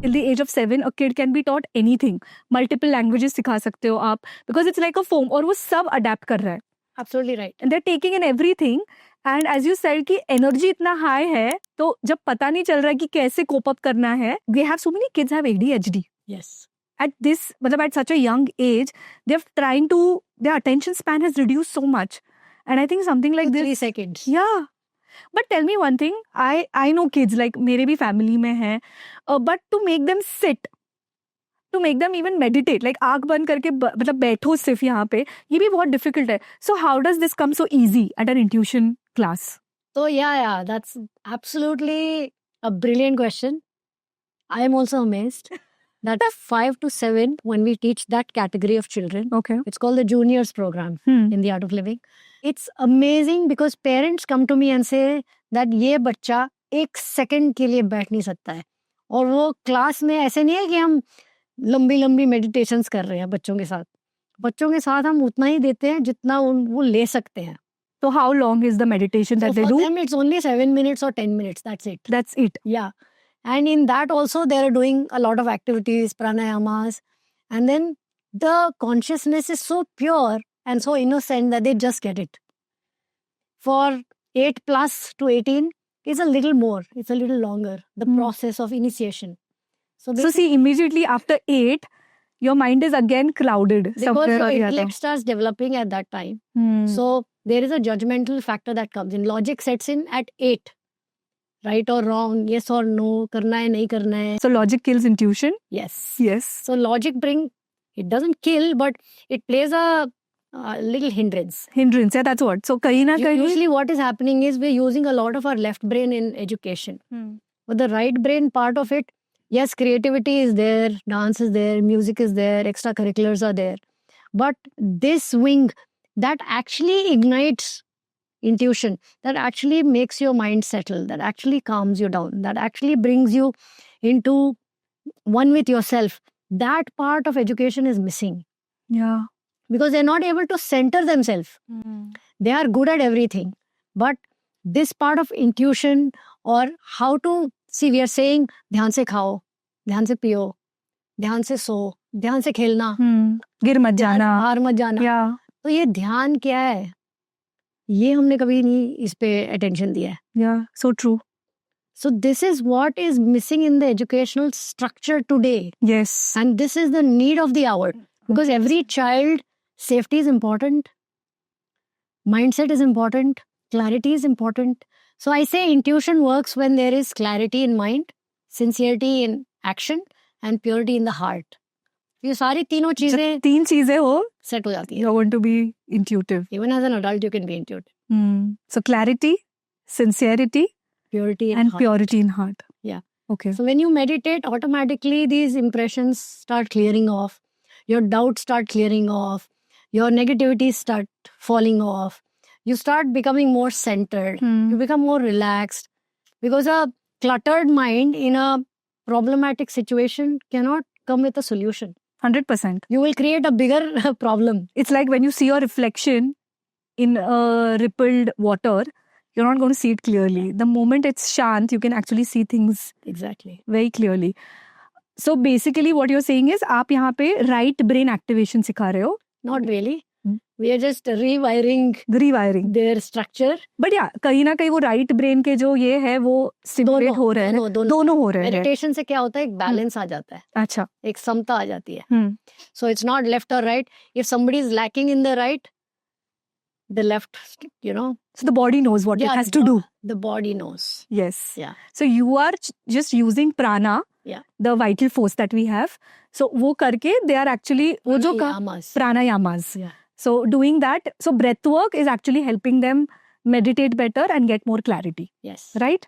Till the age of 7, a kid can be taught anything. Multiple languages सिखा सकते हो आप, because it's like a foam, और वो सब adapt कर रहा है. Absolutely right. And they're taking in everything. And as you said कि energy इतना high है, तो जब पता नहीं चल रहा है कि कैसे cope up करना है, they have so many kids have ADHD. Yes. At this, at such a young age, their attention span has reduced so much. And I think something like this. 3 seconds. Yeah. But tell me one thing, I know kids, like मेरे भी family में हैं, but to make them sit, to make them even meditate, like आँख बंद करके मतलब बैठो सिर्फ यहाँ पे, ये भी बहुत difficult है. So how does this come so easy at an intuition class? So yeah, that's absolutely a brilliant question. I am also amazed that 5 to 7, when we teach that category of children, Okay. it's called the juniors program in the Art of Living. It's amazing because parents come to me and say that ये बच्चा 1 second के लिए बैठ नहीं सकता है. और वो क्लास में ऐसे नहीं है कि हम लंबी लंबी मेडिटेशंस कर रहे हैं बच्चों के साथ. बच्चों के साथ हम उतना ही देते हैं जितना वो ले सकते हैं. So how long is the meditation that they do? For them, it's only 7 minutes or 10 minutes. That's it. That's it. Yeah. And in that also, they are doing a lot of activities, pranayamas. And then the consciousness is so pure and so innocent that they just get it. For 8 plus to 18, it's a little more. It's a little longer. The process of initiation. So see, immediately after 8, your mind is again clouded. Because your intellect starts developing at that time. So there is a judgmental factor that comes in. Logic sets in at 8. Right or wrong, yes or no, करना है नहीं करना है. So logic kills intuition? Yes. Yes. So logic it doesn't kill, but it plays a little hindrance. Hindrance, yeah, that's what. So kahin na kahin. Usually what is happening is we're using a lot of our left brain in education. But the right brain part of it, yes, creativity is there, dance is there, music is there, extracurriculars are there. But this wing, that actually ignites intuition, that actually makes your mind settle, that actually calms you down, that actually brings you into one with yourself. That part of education is missing. Yeah. Because they're not able to center themselves. They are good at everything. But this part of intuition, or how to see, we are saying, ध्यान से खाओ, ध्यान से पियो, ध्यान से सो, ध्यान से खेलना, गिर मत जाना, हार मत जाना. Yeah. तो ये ध्यान क्या है? ये हमने कभी नहीं इस पे attention दिया है. Yeah, so true. So this is what is missing in the educational structure today. Yes. And this is the need of the hour. Because every child, safety is important. Mindset is important. Clarity is important. So I say intuition works when there is clarity in mind, sincerity in action, and purity in the heart. ये सारी तीनों चीजें 3 चीजें हो set हो जाती है. You're going to be intuitive. Even as an adult, you can be intuitive. So clarity, sincerity, Purity and heart. purity in heart. Yeah. Okay. So when you meditate, automatically these impressions start clearing off. Your doubts start clearing off. Your negativities start falling off. You start becoming more centered. You become more relaxed. Because a cluttered mind in a problematic situation cannot come with a solution. 100%. You will create a bigger problem. It's like when you see your reflection in rippled water, you're not going to see it clearly. The moment it's shant, you can actually see things Exactly. very clearly. So basically what you're saying is आप यहाँ पे right brain activation सिखा रहे हो. Not really. We are just rewiring their structure. But yeah, कहीं ना कहीं वो right brain के जो ये है वो stimulate हो रहे हैं. दोनों हो रहे हैं. Meditation से क्या होता है? एक balance आ जाता है. अच्छा. एक समता आ जाती है. So it's not left or right. If somebody is lacking in the right, the left, So the body knows what it has to do. The body knows. Yes. Yeah. So you are just using prana, the vital force that we have. So वो करके they are actually वो जो pranayamas. Yeah. So doing that, so breath work is actually helping them meditate better and get more clarity. Yes. Right?